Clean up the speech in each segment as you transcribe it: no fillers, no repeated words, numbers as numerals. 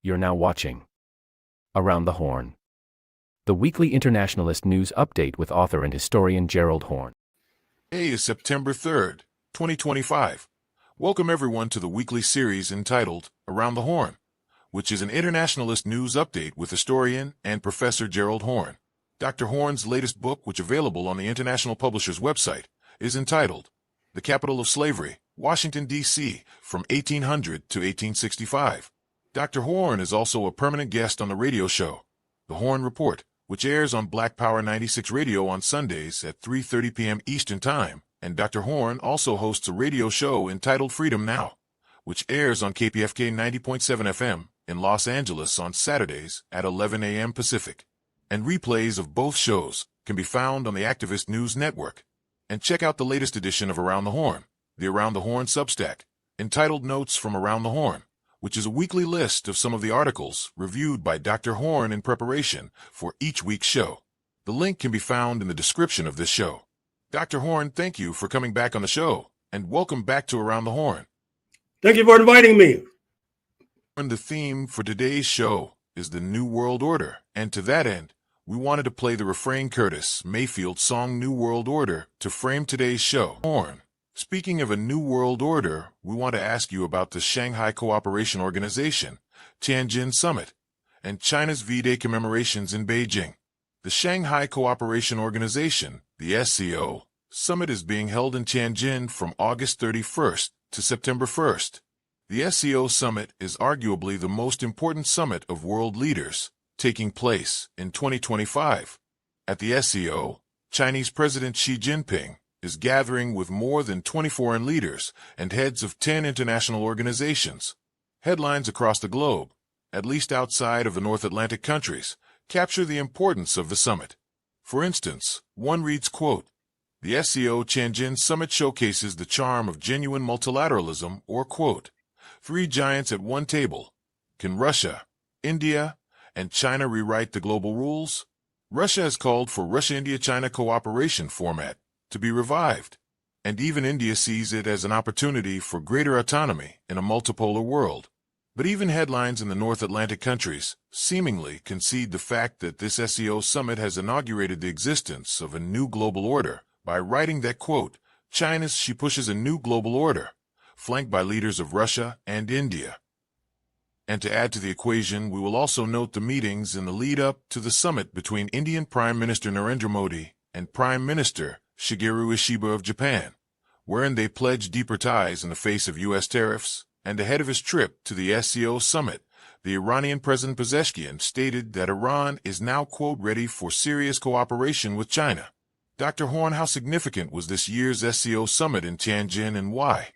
You're now watching Around the Horne, the weekly internationalist news update with author and historian Gerald Horne. Today is September 3rd, 2025. Welcome everyone to the weekly series entitled Around the Horne, which is an internationalist news update with historian and Professor Gerald Horne. Dr. Horne's latest book, which is available on the International Publisher's website, is entitled The Capital of Slavery, Washington, D.C., from 1800 to 1865. Dr. Horne is also a permanent guest on the radio show, The Horne Report, which airs on Black Power 96 Radio on Sundays at 3:30 p.m. Eastern Time, and Dr. Horne also hosts a radio show entitled Freedom Now, which airs on KPFK 90.7 FM in Los Angeles on Saturdays at 11 a.m. Pacific. And replays of both shows can be found on the Activist News Network. And check out the latest edition of Around the Horne, the Around the Horne Substack, entitled Notes from Around the Horne, which is a weekly list of some of the articles reviewed by Dr. Horne in preparation for each week's show. The link can be found in the description of this show. Dr. Horne, thank you for coming back on the show, and welcome back to Around the Horne. Thank you for inviting me. And the theme for today's show is the New World Order, and to that end, we wanted to play the refrain Curtis Mayfield's song New World Order to frame today's show. Horne, speaking of a New World Order, we want to ask you about the Shanghai Cooperation Organization, Tianjin Summit, and China's V-Day commemorations in Beijing. The Shanghai Cooperation Organization, the SCO, summit is being held in Tianjin from August 31st to September 1st. The SCO summit is arguably the most important summit of world leaders, taking place in 2025. At the SCO, Chinese President Xi Jinping is gathering with more than 20 foreign leaders and heads of 10 international organizations. Headlines across the globe, at least outside of the North Atlantic countries, capture the importance of the summit. For instance, one reads, quote, "The SCO Tianjin Summit showcases the charm of genuine multilateralism," or, quote, "Three giants at one table. Can Russia, India, and China rewrite the global rules?" Russia has called for Russia-India-China cooperation format to be revived, and even India sees it as an opportunity for greater autonomy in a multipolar world. But even headlines in the North Atlantic countries seemingly concede the fact that this SCO summit has inaugurated the existence of a new global order by writing that, quote, She pushes a new global order, flanked by leaders of Russia and India. And to add to the equation, we will also note the meetings in the lead-up to the summit between Indian Prime Minister Narendra Modi and Prime Minister Shigeru Ishiba of Japan, wherein they pledged deeper ties in the face of U.S. tariffs. And ahead of his trip to the SCO summit, the Iranian President Pezeshkian stated that Iran is now, quote, ready for serious cooperation with China. Dr. Horne, how significant was this year's SCO summit in Tianjin and why?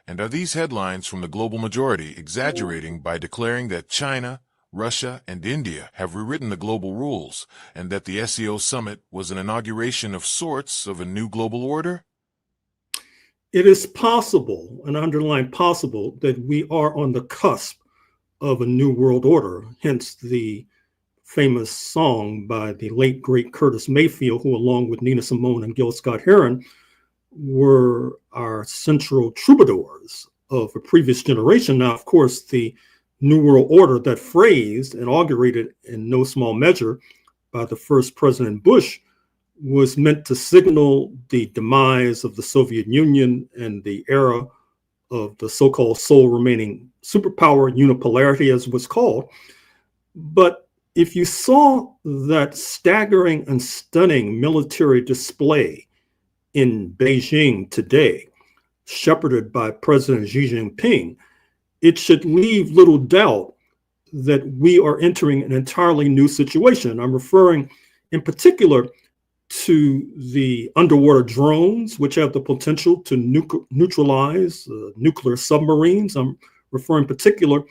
And are these headlines from the global majority exaggerating by declaring that China, Russia, and India have rewritten the global rules, and that the SCO summit was an inauguration of sorts of a new global order? It is possible, and I underline possible, that we are on the cusp of a new world order, hence the famous song by the late, great Curtis Mayfield, who along with Nina Simone and Gil Scott-Heron were our central troubadours of a previous generation. Now, of course, the New World Order, that phrase, inaugurated in no small measure by the first President Bush, was meant to signal the demise of the Soviet Union and the era of the so-called sole remaining superpower, unipolarity as it was called. But if you saw that staggering and stunning military display in Beijing today, shepherded by President Xi Jinping, it should leave little doubt that we are entering an entirely new situation. I'm referring in particular to the underwater drones, which have the potential to neutralize nuclear submarines. I'm referring in particular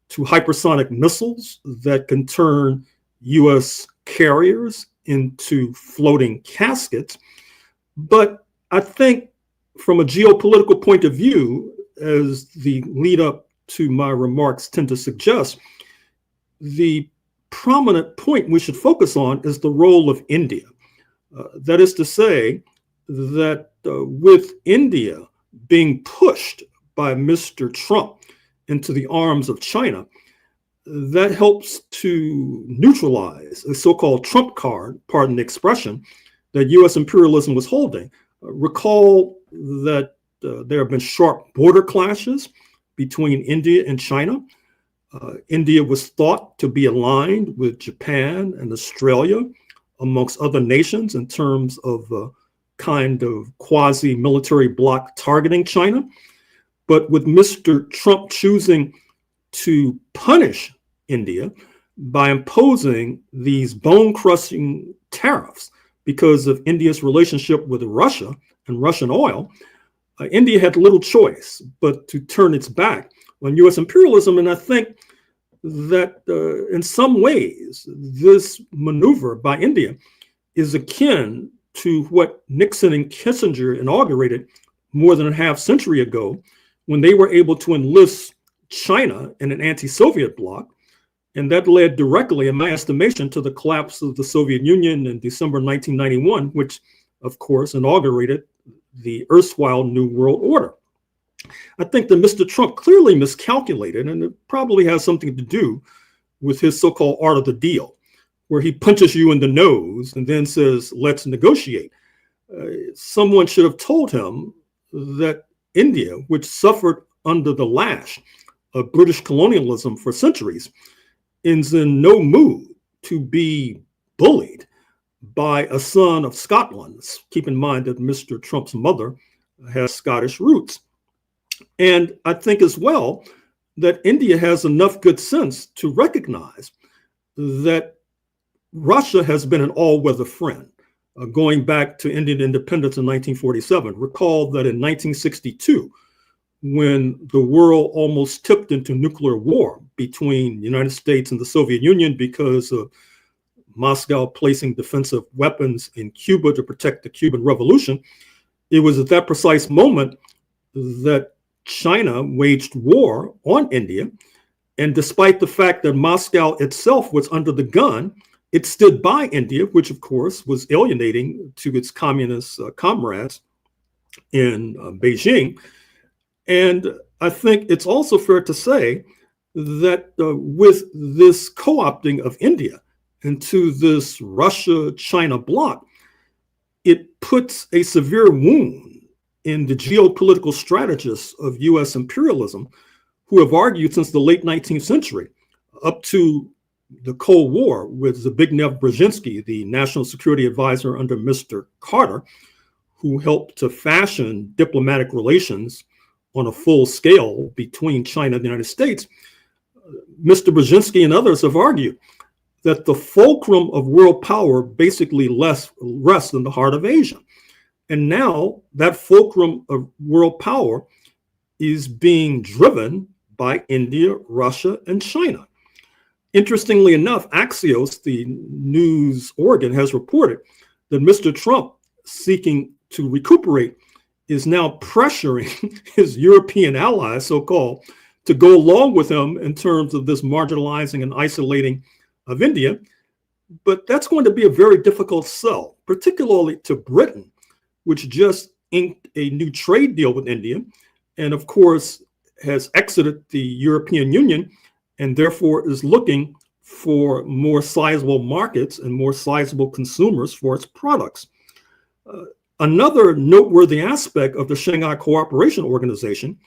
to hypersonic missiles that can turn U.S. carriers into floating caskets. But I think from a geopolitical point of view, as the lead up to my remarks tend to suggest, the prominent point we should focus on is the role of India. That is to say that with India being pushed by Mr. Trump into the arms of China, that helps to neutralize a so-called trump card, pardon the expression, that U.S. imperialism was holding. Recall that there have been sharp border clashes between India and China. India was thought to be aligned with Japan and Australia, amongst other nations, in terms of kind of quasi-military bloc targeting China. But with Mr. Trump choosing to punish India by imposing these bone-crushing tariffs because of India's relationship with Russia and Russian oil, India had little choice but to turn its back on U.S. imperialism. And I think that in some ways, this maneuver by India is akin to what Nixon and Kissinger inaugurated more than a half century ago, when they were able to enlist China in an anti-Soviet bloc. And that led directly, in my estimation, to the collapse of the Soviet Union in December 1991, which, of course, inaugurated the erstwhile New World Order. I think that Mr. Trump clearly miscalculated, and it probably has something to do with his so-called art of the deal, where he punches you in the nose and then says, let's negotiate. Someone should have told him that India, which suffered under the lash of British colonialism for centuries, is in no mood to be bullied by a son of Scotland. Keep in mind that Mr. Trump's mother has Scottish roots. And I think as well that India has enough good sense to recognize that Russia has been an all-weather friend, going back to Indian independence in 1947. Recall that in 1962, when the world almost tipped into nuclear war between the United States and the Soviet Union because of Moscow placing defensive weapons in Cuba to protect the Cuban Revolution, it was at that precise moment that China waged war on India. And despite the fact that Moscow itself was under the gun, it stood by India, which of course was alienating to its communist comrades in Beijing. And I think it's also fair to say that with this co-opting of India into this Russia-China bloc, it puts a severe wound in the geopolitical strategists of U.S. imperialism, who have argued since the late 19th century, up to the Cold War, with Zbigniew Brzezinski, the national security advisor under Mr. Carter, who helped to fashion diplomatic relations on a full scale between China and the United States. Mr. Brzezinski and others have argued that the fulcrum of world power basically rests in the heart of Asia. And now that fulcrum of world power is being driven by India, Russia, and China. Interestingly enough, Axios, the news organ, has reported that Mr. Trump, seeking to recuperate, is now pressuring his European allies, so-called, to go along with him in terms of this marginalizing and isolating of India. But that's going to be a very difficult sell, particularly to Britain, which just inked a new trade deal with India, and of course has exited the European Union, and therefore is looking for more sizable markets and more sizable consumers for its products. Another noteworthy aspect of the Shanghai Cooperation Organization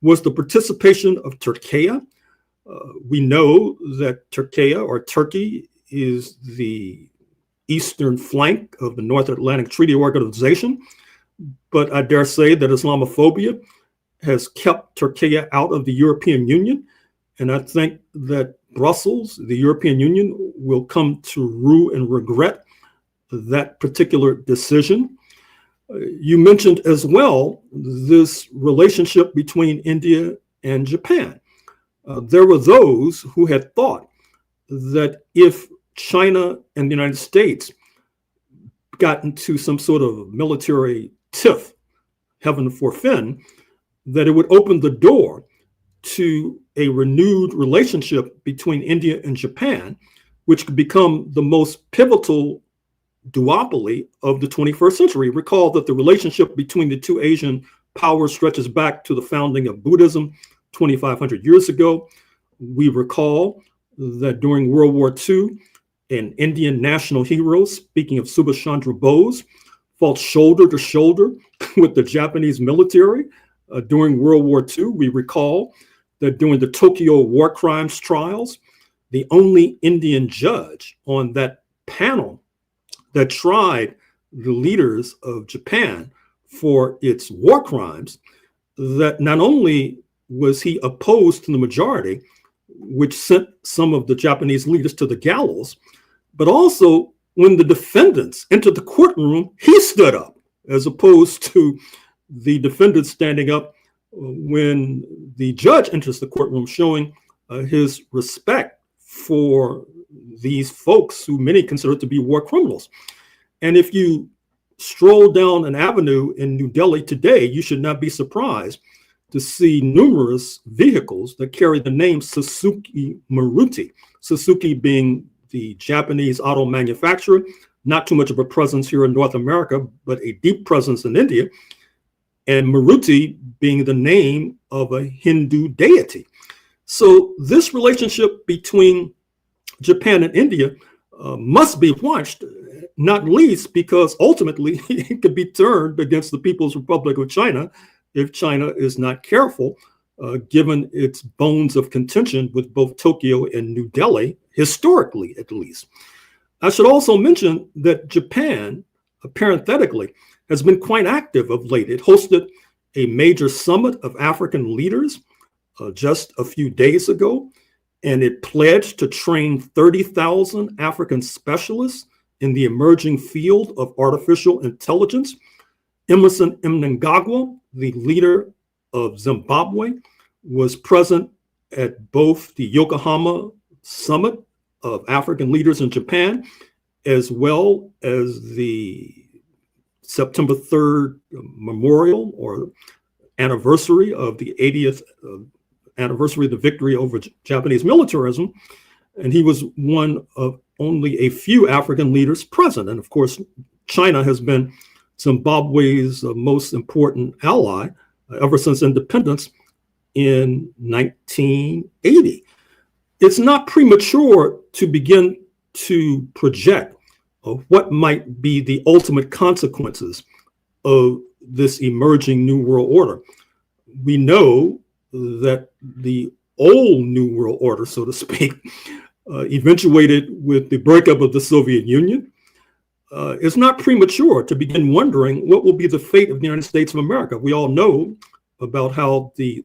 was the participation of Turkey. We know that Turkey is the eastern flank of the North Atlantic Treaty Organization, but I dare say that Islamophobia has kept Turkey out of the European Union. And I think that Brussels, the European Union, will come to rue and regret that particular decision. You mentioned as well this relationship between India and Japan. There were those who had thought that if China and the United States got into some sort of military tiff, heaven forfend, that it would open the door to a renewed relationship between India and Japan, which could become the most pivotal duopoly of the 21st century. Recall that the relationship between the two Asian powers stretches back to the founding of Buddhism 2,500 years ago. We recall that during World War II, an Indian national hero, speaking of Subhash Chandra Bose, fought shoulder to shoulder with the Japanese military during World War II. We recall that during the Tokyo war crimes trials, the only Indian judge on that panel that tried the leaders of Japan for its war crimes, that not only was he opposed to the majority, which sent some of the Japanese leaders to the gallows, but also when the defendants entered the courtroom, he stood up, as opposed to the defendants standing up when the judge enters the courtroom, showing his respect for these folks who many consider to be war criminals. And if you stroll down an avenue in New Delhi today, you should not be surprised to see numerous vehicles that carry the name Suzuki Maruti, Suzuki being the Japanese auto manufacturer, not too much of a presence here in North America, but a deep presence in India, and Maruti being the name of a Hindu deity. So this relationship between Japan and India must be watched, not least because ultimately it could be turned against the People's Republic of China if China is not careful, given its bones of contention with both Tokyo and New Delhi, historically at least. I should also mention that Japan, parenthetically, has been quite active of late. It hosted a major summit of African leaders just a few days ago, and it pledged to train 30,000 African specialists in the emerging field of artificial intelligence. Emerson Mnangagwa, the leader of Zimbabwe, was present at both the Yokohama Summit of African leaders in Japan, as well as the September 3rd memorial or anniversary of the 80th anniversary of the victory over Japanese militarism. And he was one of only a few African leaders present. And of course, China has been Zimbabwe's most important ally ever since independence in 1980. It's not premature to begin to project what might be the ultimate consequences of this emerging New World Order. We know that the old New World Order, so to speak, eventuated with the breakup of the Soviet Union. It's not premature to begin wondering what will be the fate of the United States of America. We all know about how the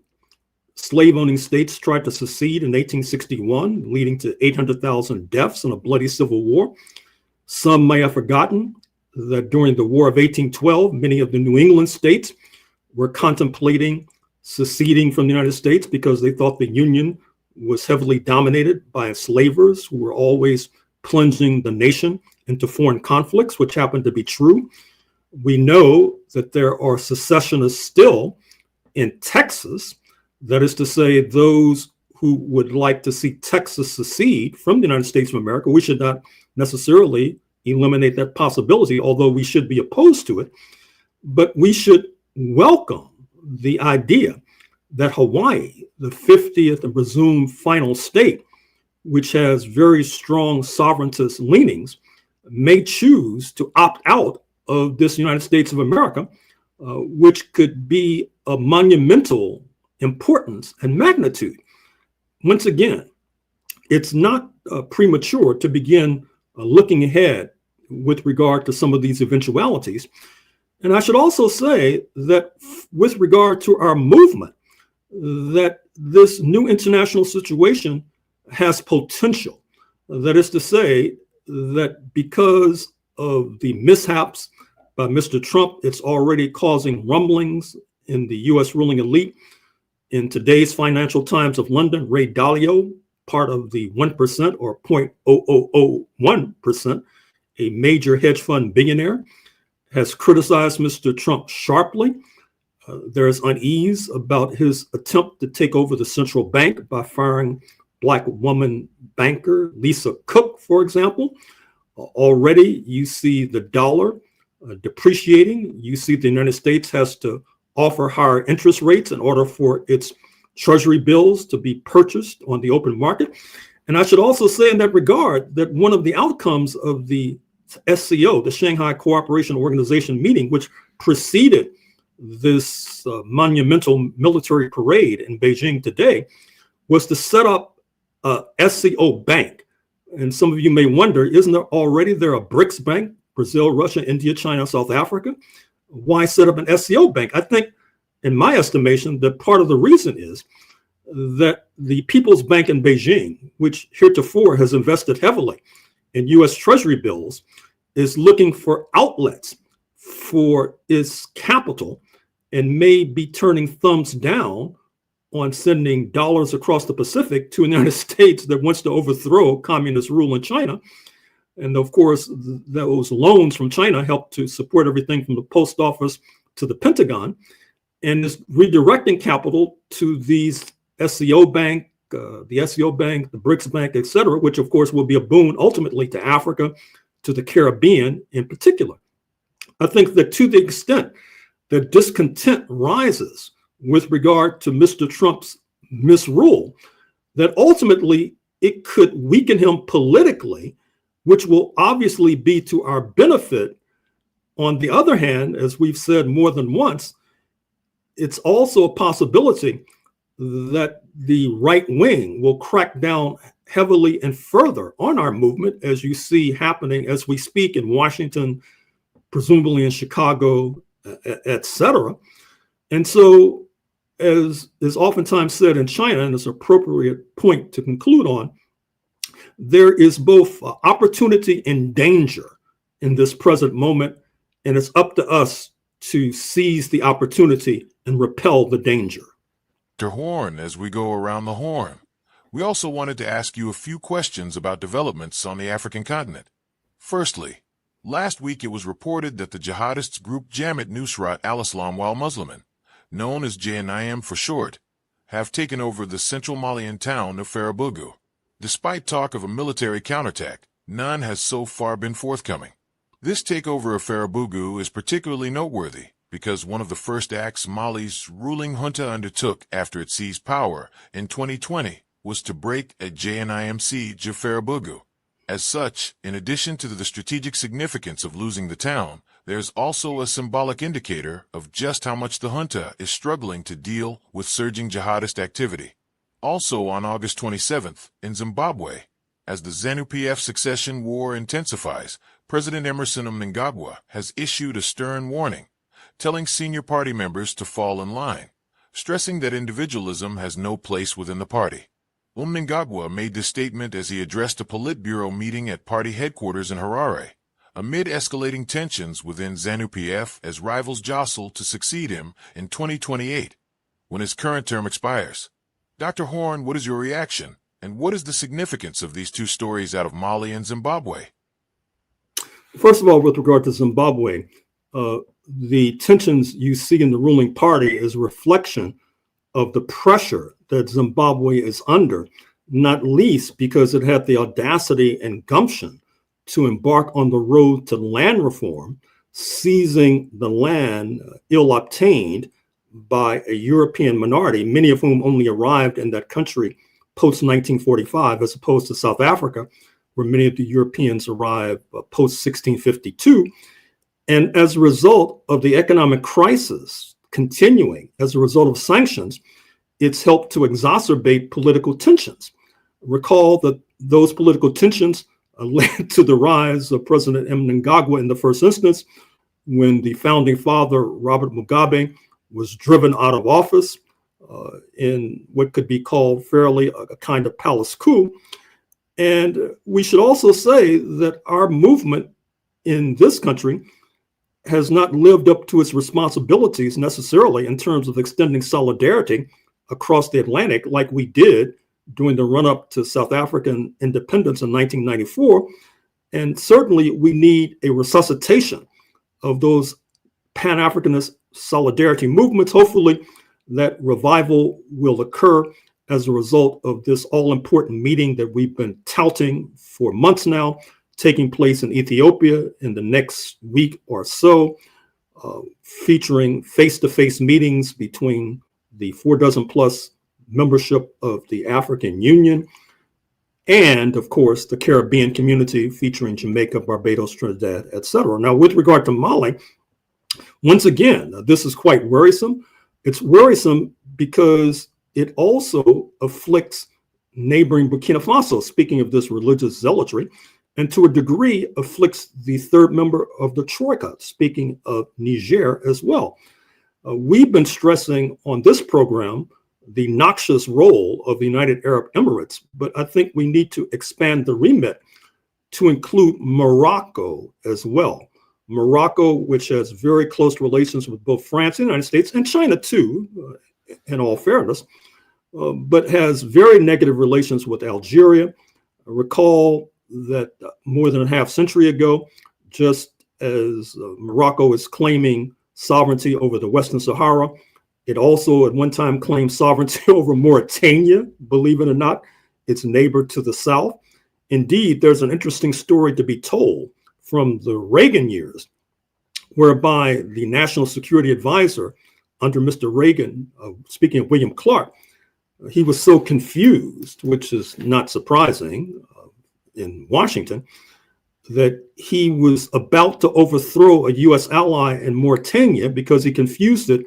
slave-owning states tried to secede in 1861, leading to 800,000 deaths and a bloody civil war. Some may have forgotten that during the War of 1812, many of the New England states were contemplating seceding from the United States because they thought the Union was heavily dominated by enslavers who were always plunging the nation into foreign conflicts, which happened to be true. We know that there are secessionists still in Texas, that is to say, those who would like to see Texas secede from the United States of America. We should not necessarily eliminate that possibility, although we should be opposed to it. But we should welcome the idea that Hawaii, the 50th and presumed final state, which has very strong sovereigntist leanings, may choose to opt out of this United States of America, which could be of monumental importance and magnitude. Once again, it's not premature to begin looking ahead with regard to some of these eventualities. And I should also say that with regard to our movement, that this new international situation has potential. That is to say that because of the mishaps by Mr. Trump, it's already causing rumblings in the US ruling elite. In today's Financial Times of London, Ray Dalio, part of the 1% or 0.0001%, a major hedge fund billionaire, has criticized Mr. Trump sharply. There's unease about his attempt to take over the central bank by firing Black woman banker Lisa Cook, for example. Already you see the dollar depreciating. You see the United States has to offer higher interest rates in order for its treasury bills to be purchased on the open market. And I should also say in that regard that one of the outcomes of the SCO, the Shanghai Cooperation Organization meeting, which preceded this monumental military parade in Beijing today, was to set up a SCO bank. And some of you may wonder, isn't there already a BRICS bank, Brazil, Russia, India, China, South Africa? Why set up an SCO bank? I think, in my estimation, that part of the reason is that the People's Bank in Beijing, which heretofore has invested heavily in US Treasury bills, is looking for outlets for its capital and may be turning thumbs down on sending dollars across the Pacific to the United States that wants to overthrow communist rule in China. And of course, those loans from China help to support everything from the post office to the Pentagon, and is redirecting capital to these SCO bank, the SCO bank, the BRICS bank, et cetera, which of course will be a boon ultimately to Africa, to the Caribbean in particular. I think that to the extent that discontent rises with regard to Mr. Trump's misrule, that ultimately it could weaken him politically, which will obviously be to our benefit. On the other hand, as we've said more than once, it's also a possibility that the right wing will crack down heavily and further on our movement, as you see happening as we speak in Washington, presumably in Chicago, et cetera. And so, as is oftentimes said in China, and it's an appropriate point to conclude on, there is both opportunity and danger in this present moment, and it's up to us to seize the opportunity and repel the danger. Dr. Horne, as we go around the horn, we also wanted to ask you a few questions about developments on the African continent. Firstly, last week it was reported that the jihadists group Jamaat Nusrat al-Islam wal Muslimin, known as JNIM for short, have taken over the central Malian town of Farabougou. Despite talk of a military counterattack, none has so far been forthcoming. This takeover of Farabougou is particularly noteworthy because one of the first acts Mali's ruling junta undertook after it seized power in 2020 was to break a JNIM siege of Farabougou. As such, in addition to the strategic significance of losing the town, there's also a symbolic indicator of just how much the junta is struggling to deal with surging jihadist activity. Also on August 27th, in Zimbabwe, as the ZANU-PF succession war intensifies, President Emerson Mnangagwa has issued a stern warning, telling senior party members to fall in line, stressing that individualism has no place within the party. Mnangagwa made this statement as he addressed a Politburo meeting at party headquarters in Harare, amid escalating tensions within ZANU-PF as rivals jostle to succeed him in 2028, when his current term expires. Dr. Horne, what is your reaction, and what is the significance of these two stories out of Mali and Zimbabwe? First of all, with regard to Zimbabwe, the tensions you see in the ruling party is a reflection of the pressure that Zimbabwe is under, not least because it had the audacity and gumption to embark on the road to land reform, seizing the land ill-obtained by a European minority, many of whom only arrived in that country post-1945, as opposed to South Africa, where many of the Europeans arrived post-1652. And as a result of the economic crisis continuing, as a result of sanctions, it's helped to exacerbate political tensions. Recall that those political tensions led to the rise of President Mnangagwa in the first instance, when the founding father, Robert Mugabe, was driven out of office in what could be called fairly a kind of palace coup. And we should also say that our movement in this country has not lived up to its responsibilities necessarily in terms of extending solidarity across the Atlantic like we did during the run-up to South African independence in 1994. And certainly we need a resuscitation of those Pan-Africanist solidarity movements. Hopefully that revival will occur as a result of this all-important meeting that we've been touting for months now, taking place in Ethiopia in the next week or so, featuring face-to-face meetings between the 4 dozen plus membership of the African Union, and of course the Caribbean community featuring Jamaica, Barbados, Trinidad, etc. Now, with regard to Mali, once again, this is quite worrisome. It's worrisome because it also afflicts neighboring Burkina Faso, speaking of this religious zealotry, and to a degree afflicts the third member of the Troika, speaking of Niger as well. We've been stressing on this program the noxious role of the United Arab Emirates, but I think we need to expand the remit to include Morocco as well. Morocco, which has very close relations with both France and the United States, and China too, in all fairness, but has very negative relations with Algeria. Recall that more than a half century ago, just as Morocco is claiming sovereignty over the Western Sahara, it also at one time claimed sovereignty over Mauritania, believe it or not, its neighbor to the south. Indeed, there's an interesting story to be told from the Reagan years, whereby the National Security Advisor under Mr. Reagan, speaking of William Clark, he was so confused, which is not surprising in Washington, that he was about to overthrow a U.S. ally in Mauritania because he confused it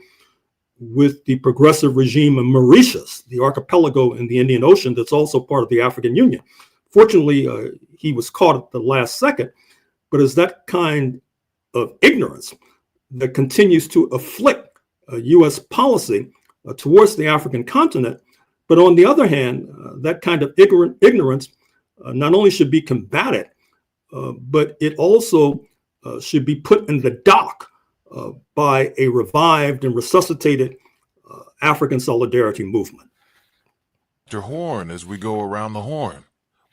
with the progressive regime of Mauritius, the archipelago in the Indian Ocean that's also part of the African Union. Fortunately, he was caught at the last second, but it's that kind of ignorance that continues to afflict U.S. policy towards the African continent. But on the other hand, that kind of ignorance not only should be combated, but it also should be put in the dock by a revived and resuscitated African solidarity movement. Dr. Horne, as we go around the horn,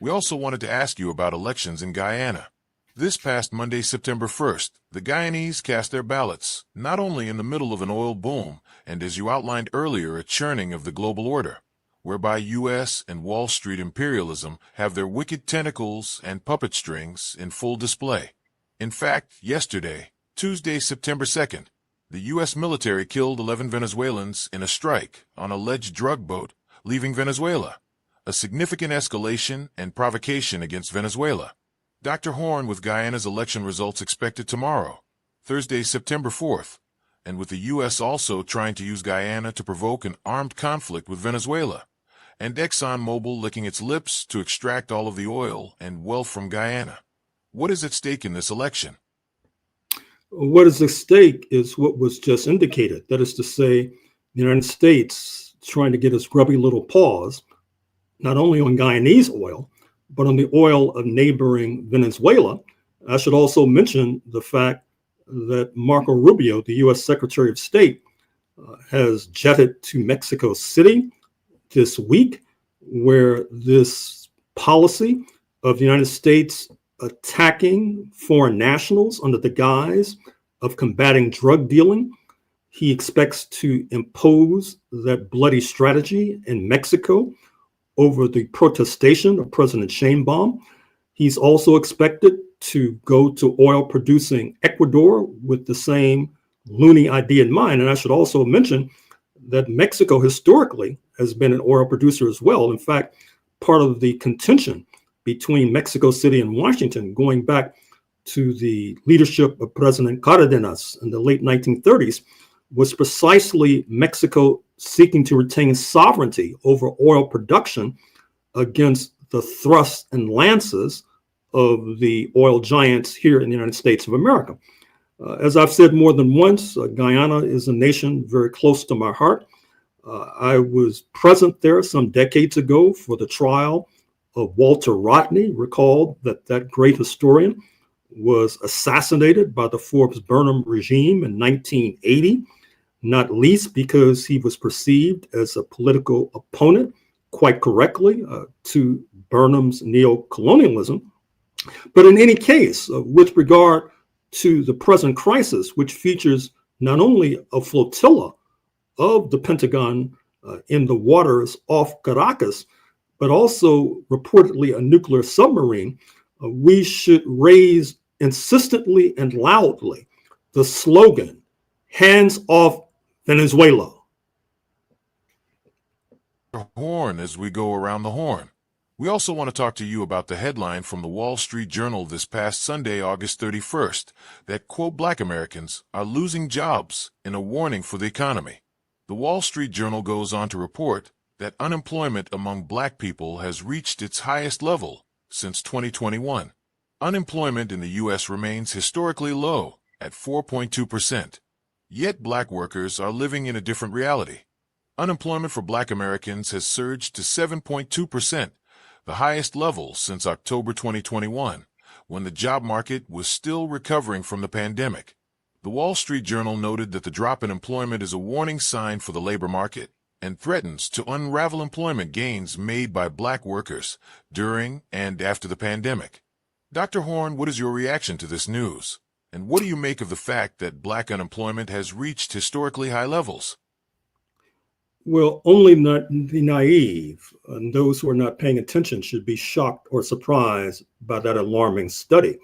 we also wanted to ask you about elections in Guyana. This past Monday, September 1st, the Guyanese cast their ballots, not only in the middle of an oil boom, and as you outlined earlier, a churning of the global order, whereby U.S. and Wall Street imperialism have their wicked tentacles and puppet strings in full display. In fact, yesterday, Tuesday, September 2nd, the U.S. military killed 11 Venezuelans in a strike on an alleged drug boat leaving Venezuela, a significant escalation and provocation against Venezuela. Dr. Horne, with Guyana's election results expected tomorrow, Thursday, September 4th, and with the U.S. also trying to use Guyana to provoke an armed conflict with Venezuela, and ExxonMobil licking its lips to extract all of the oil and wealth from Guyana. What is at stake in this election? What is at stake is what was just indicated. That is to say, the United States trying to get its grubby little paws, not only on Guyanese oil, but on the oil of neighboring Venezuela. I should also mention the fact that Marco Rubio, the U.S. Secretary of State, has jetted to Mexico City this week, where this policy of the United States attacking foreign nationals under the guise of combating drug dealing, he expects to impose that bloody strategy in Mexico over the protestation of President Sheinbaum. He's also expected to go to oil-producing Ecuador with the same loony idea in mind. And I should also mention that Mexico historically has been an oil producer as well. In fact, part of the contention between Mexico City and Washington, going back to the leadership of President Cardenas in the late 1930s, was precisely Mexico seeking to retain sovereignty over oil production against the thrusts and lances of the oil giants here in the United States of America. As I've said more than once, Guyana is a nation very close to my heart. I was present there some decades ago for the trial of Walter Rodney. Recall that that great historian was assassinated by the Forbes-Burnham regime in 1980, not least because he was perceived as a political opponent, quite correctly, to Burnham's neo-colonialism. But in any case, with regard to the present crisis, which features not only a flotilla of the Pentagon in the waters off Caracas, but also reportedly a nuclear submarine, we should raise insistently and loudly the slogan, "Hands off Venezuela." Horne, as we go around the horn, We also want to talk to you about the headline from the Wall Street Journal this past Sunday, August 31st, that, quote, Black Americans are losing jobs in a warning for the economy. The Wall Street Journal goes on to report that unemployment among Black people has reached its highest level since 2021. Unemployment in the U.S. remains historically low at 4.2%. Yet Black workers are living in a different reality. Unemployment for Black Americans has surged to 7.2%, the highest level since October 2021, when the job market was still recovering from the pandemic. The Wall Street Journal noted that the drop in employment is a warning sign for the labor market and threatens to unravel employment gains made by Black workers during and after the pandemic. Dr. Horne, what is your reaction to this news? And what do you make of the fact that Black unemployment has reached historically high levels? Well, only the naive and those who are not paying attention should be shocked or surprised by that alarming story,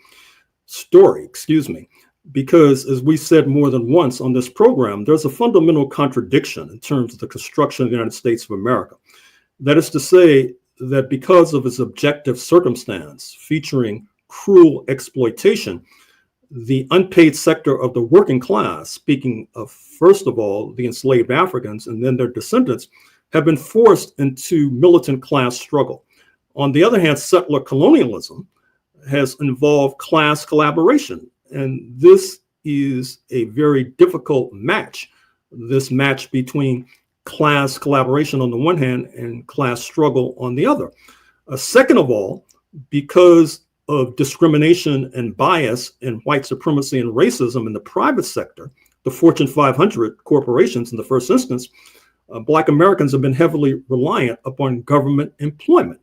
because as we said more than once on this program, there's a fundamental contradiction in terms of the construction of the United States of America. That is to say that because of its objective circumstance featuring cruel exploitation, the unpaid sector of the working class, speaking of, first of all, the enslaved Africans and then their descendants, have been forced into militant class struggle. On the other hand, settler colonialism has involved class collaboration, and this is a very difficult match, this match between class collaboration on the one hand and class struggle on the other. Second of all, because of discrimination and bias and white supremacy and racism in the private sector, the Fortune 500 corporations in the first instance, Black Americans have been heavily reliant upon government employment,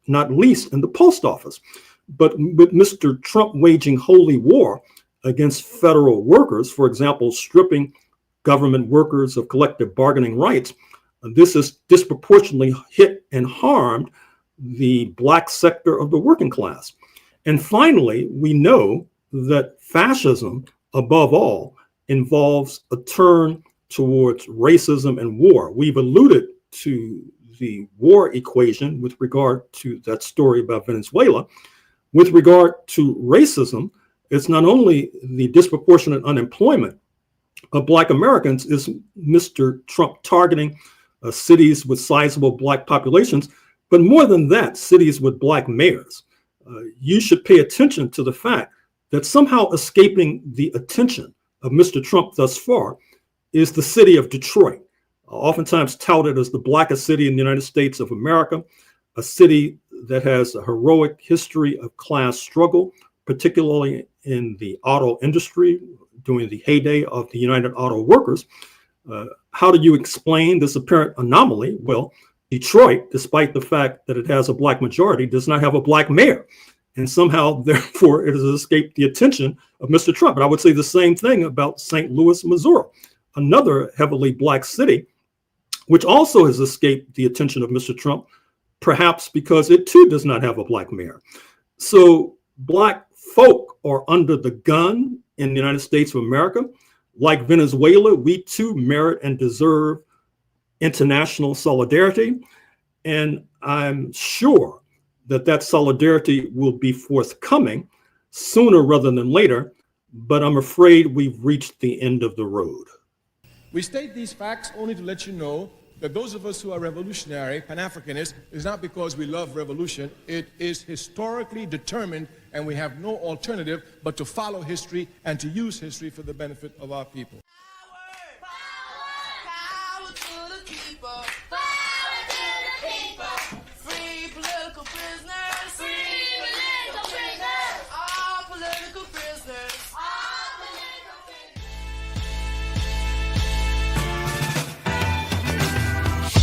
not least in the post office. But with Mr. Trump waging holy war against federal workers, for example, stripping government workers of collective bargaining rights, this has disproportionately hit and harmed the Black sector of the working class. And finally, we know that fascism, above all, involves a turn towards racism and war. We've alluded to the war equation with regard to that story about Venezuela. With regard to racism, it's not only the disproportionate unemployment of Black Americans is Mr. Trump targeting cities with sizable Black populations, but more than that, cities with Black mayors. You should pay attention to the fact that somehow escaping the attention of Mr. Trump thus far is the city of Detroit, oftentimes touted as the Blackest city in the United States of America, a city that has a heroic history of class struggle, particularly in the auto industry during the heyday of the United Auto Workers. How do you explain this apparent anomaly? Well, Detroit, despite the fact that it has a Black majority, does not have a Black mayor. And somehow, therefore, it has escaped the attention of Mr. Trump. And I would say the same thing about St. Louis, Missouri, another heavily Black city, which also has escaped the attention of Mr. Trump, perhaps because it too does not have a Black mayor. So Black folk are under the gun in the United States of America. Like Venezuela, we too merit and deserve international solidarity. And I'm sure that that solidarity will be forthcoming sooner rather than later, but I'm afraid we've reached the end of the road. We state these facts only to let you know that those of us who are revolutionary, Pan-Africanists, is not because we love revolution. It is historically determined, and we have no alternative but to follow history and to use history for the benefit of our people. Power to the people.